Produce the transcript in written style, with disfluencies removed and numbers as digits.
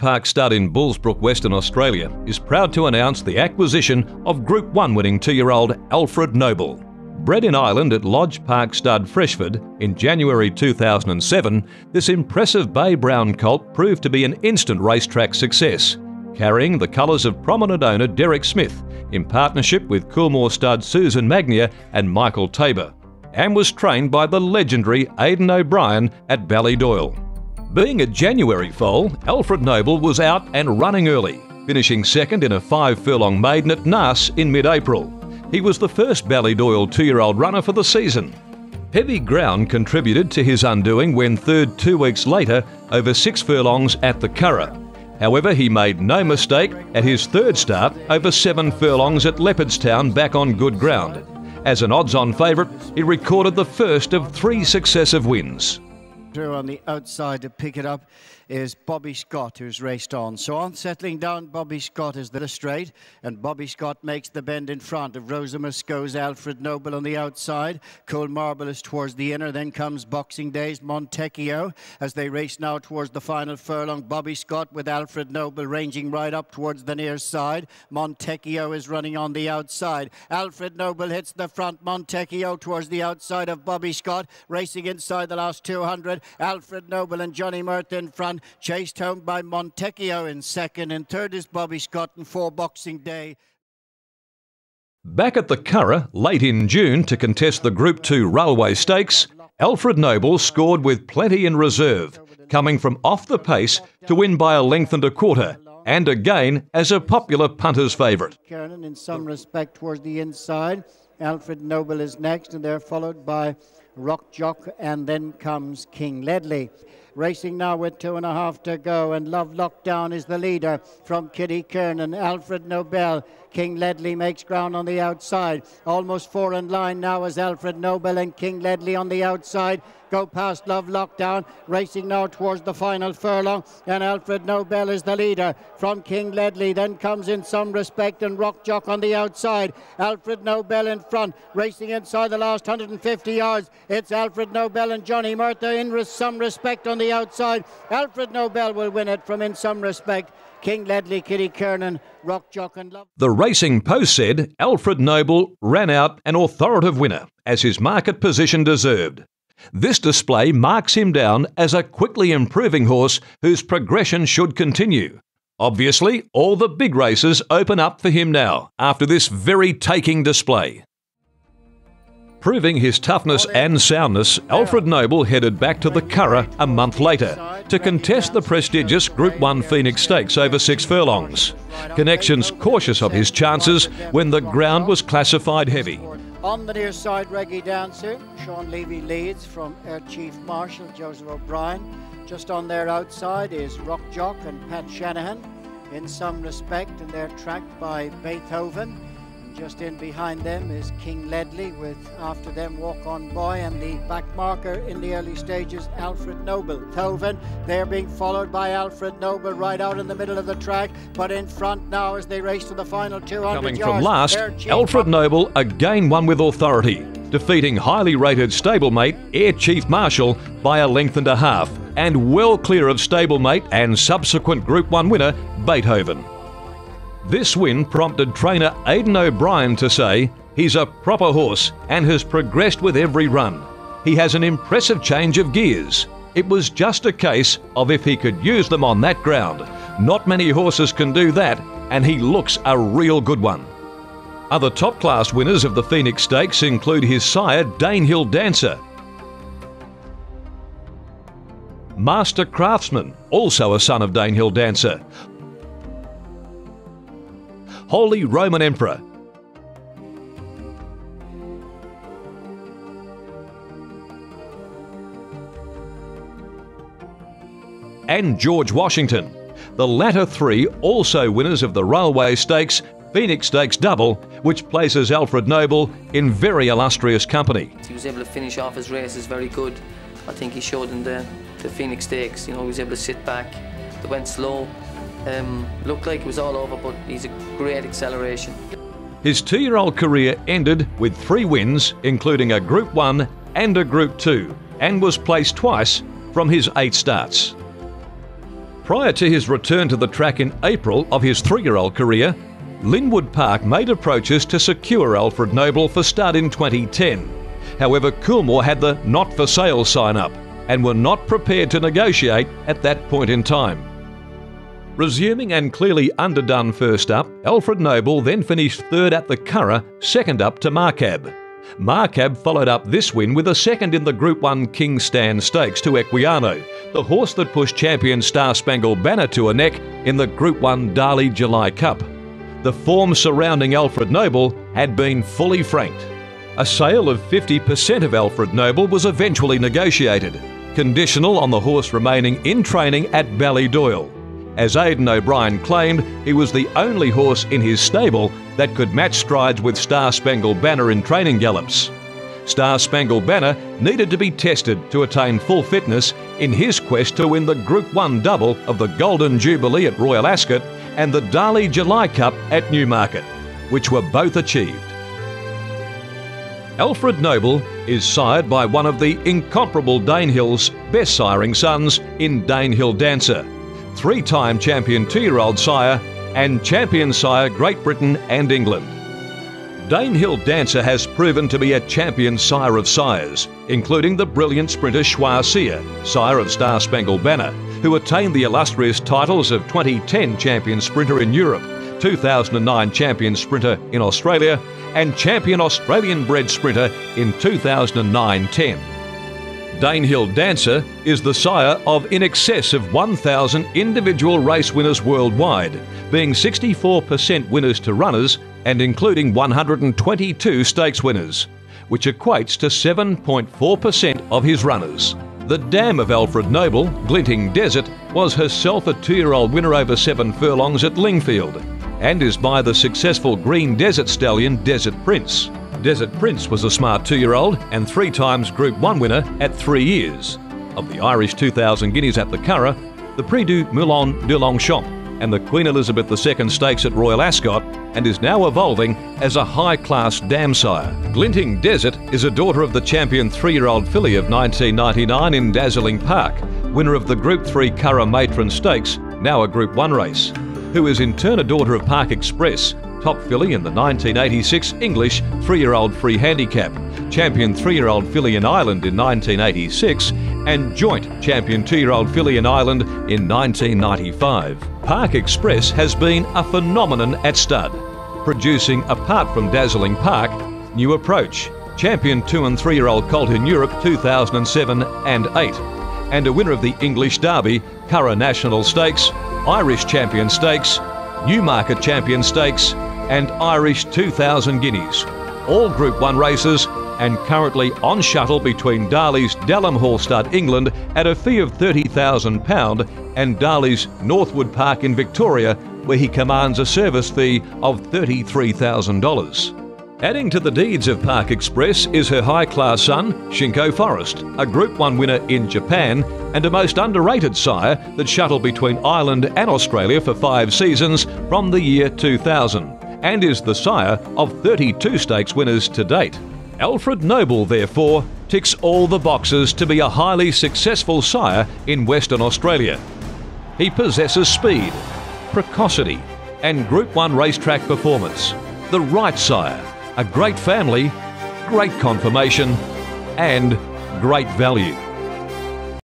Park stud in Bullsbrook, Western Australia, is proud to announce the acquisition of Group 1 winning 2-year-old Alfred Noble. Bred in Ireland at Lodge Park Stud, Freshford, in January 2007, this impressive bay brown colt proved to be an instant racetrack success, carrying the colours of prominent owner Derek Smith in partnership with Coolmore stud Susan Magnier and Michael Tabor, and was trained by the legendary Aidan O'Brien at Ballydoyle. Being a January foal, Alfred Noble was out and running early, finishing second in a 5-furlong maiden at Naas in mid-April. He was the first Ballydoyle 2-year-old runner for the season. Heavy ground contributed to his undoing when third 2 weeks later over 6 furlongs at the Curragh. However, he made no mistake at his third start over 7 furlongs at Leopardstown back on good ground. As an odds-on favourite, he recorded the first of 3 successive wins. On the outside to pick it up is Bobby Scott, who's raced on. So on settling down, Bobby Scott is the straight, and Bobby Scott makes the bend in front of Rosa Musco's Alfred Noble on the outside. Cole Marble is towards the inner, then comes Boxing Day's Montecchio as they race now towards the final furlong. Bobby Scott with Alfred Noble ranging right up towards the near side. Montecchio is running on the outside. Alfred Noble hits the front, Montecchio towards the outside of Bobby Scott, racing inside the last 200. Alfred Noble and Johnny Murtha in front, chased home by Montecchio in second. In third is Bobby Scott and 4 Boxing Day. Back at the Curragh late in June to contest the Group 2 Railway Stakes, Alfred Noble scored with plenty in reserve, coming from off the pace to win by a length and a quarter, and again as a popular punter's favourite. Kernan in some respect towards the inside. Alfred Noble is next, and they're followed by Rock Jock, and then comes King Ledley. Racing now with 2.5 to go, and Love Lockdown is the leader from Kitty Kernan. Alfred Noble, King Ledley makes ground on the outside. Almost 4 in line now as Alfred Noble and King Ledley on the outside go past Love Lockdown, racing now towards the final furlong, and Alfred Noble is the leader from King Ledley. Then comes in some respect and Rock Jock on the outside. Alfred Noble in front, racing inside the last 150 yards. It's Alfred Noble and Johnny Murtha in some respect on the outside. Alfred Noble will win it from In Some Respect. King Ledley, Kitty Kernan, Rock Jock and Love. The Racing Post said Alfred Noble ran out an authoritative winner, as his market position deserved. This display marks him down as a quickly improving horse whose progression should continue. Obviously, all the big races open up for him now after this very taking display. Proving his toughness and soundness, Alfred Noble headed back to the Curragh a month later to contest the prestigious Group 1 Phoenix Stakes over 6 furlongs. Connections cautious of his chances when the ground was classified heavy. On the near side, Reggie Dancer, Sean Levy leads from Air Chief Marshal Joseph O'Brien. Just on their outside is Rock Jock and Pat Shanahan In Some Respect, and they're tracked by Beethoven. Just in behind them is King Ledley, with after them Walk On Boy, and the back marker in the early stages Alfred Noble. Beethoven, they're being followed by Alfred Noble right out in the middle of the track, but in front now as they race to the final 200 Coming yards. from last, Alfred Noble again won with authority, defeating highly rated stablemate Air Chief Marshal by a length and a half, and well clear of stablemate and subsequent Group 1 winner Beethoven. This win prompted trainer Aidan O'Brien to say he's a proper horse and has progressed with every run. He has an impressive change of gears. It was just a case of if he could use them on that ground. Not many horses can do that, and he looks a real good one. Other top-class winners of the Phoenix Stakes include his sire Danehill Dancer, Master Craftsman, also a son of Danehill Dancer, Holy Roman Emperor, and George Washington. The latter 3 also winners of the Railway Stakes, Phoenix Stakes Double, which places Alfred Noble in very illustrious company. He was able to finish off his races very good. I think he showed in the Phoenix Stakes. You know, he was able to sit back. They went slow. Looked like it was all over, but he's a great acceleration. His 2-year-old career ended with 3 wins, including a Group 1 and a Group 2, and was placed twice from his 8 starts. Prior to his return to the track in April of his 3-year-old career, Linwood Park made approaches to secure Alfred Noble for stud in 2010. However, Coolmore had the not for sale sign up and were not prepared to negotiate at that point in time. Resuming and clearly underdone first up, Alfred Noble then finished third at the Curragh, second up to Marcab. Marcab followed up this win with a second in the Group 1 King Stan Stakes to Equiano, the horse that pushed champion Star Spangled Banner to a neck in the Group 1 Darley July Cup. The form surrounding Alfred Noble had been fully franked. A sale of 50% of Alfred Noble was eventually negotiated, conditional on the horse remaining in training at Ballydoyle. As Aidan O'Brien claimed, he was the only horse in his stable that could match strides with Star Spangled Banner in training gallops. Star Spangled Banner needed to be tested to attain full fitness in his quest to win the Group 1 double of the Golden Jubilee at Royal Ascot and the Darley July Cup at Newmarket, which were both achieved. Alfred Noble is sired by one of the incomparable Danehill's best siring sons in Danehill Dancer, 3-time champion 2-year-old sire and champion sire Great Britain and England. Danehill Dancer has proven to be a champion sire of sires, including the brilliant sprinter Schwarzier, sire of Star Spangled Banner, who attained the illustrious titles of 2010 champion sprinter in Europe, 2009 champion sprinter in Australia, and champion Australian-bred sprinter in 2009-10. Danehill Dancer is the sire of in excess of 1,000 individual race winners worldwide, being 64% winners to runners and including 122 stakes winners, which equates to 7.4% of his runners. The dam of Alfred Noble, Glinting Desert, was herself a 2-year-old winner over 7 furlongs at Lingfield, and is by the successful Green Desert stallion Desert Prince. Desert Prince was a smart 2-year-old and 3 times Group 1 winner at 3 years. Of the Irish 2,000 guineas at the Curragh, the Prix du Moulin de Longchamp and the Queen Elizabeth II Stakes at Royal Ascot, and is now evolving as a high-class dam sire. Glinting Desert is a daughter of the champion 3-year-old filly of 1999 in Dazzling Park, winner of the Group 3 Curragh Matron Stakes, now a Group 1 race, who is in turn a daughter of Park Express, top filly in the 1986 English 3-year-old free handicap, champion 3-year-old filly in Ireland in 1986, and joint champion 2-year-old filly in Ireland in 1995. Park Express has been a phenomenon at stud, producing, apart from Dazzling Park, New Approach, champion 2 and 3-year-old colt in Europe 2007 and 8, and a winner of the English Derby, Curragh National Stakes, Irish Champion Stakes, Newmarket Champion Stakes, and Irish 2,000 guineas, all Group 1 races, and currently on shuttle between Darley's Dalham Stud England at a fee of £30,000 and Darley's Northwood Park in Victoria, where he commands a service fee of $33,000. Adding to the deeds of Park Express is her high-class son, Shinko Forest, a Group 1 winner in Japan and a most underrated sire that shuttled between Ireland and Australia for 5 seasons from the year 2000, and is the sire of 32 stakes winners to date. Alfred Noble, therefore, ticks all the boxes to be a highly successful sire in Western Australia. He possesses speed, precocity, and Group 1 racetrack performance, the right sire, a great family, great conformation, and great value.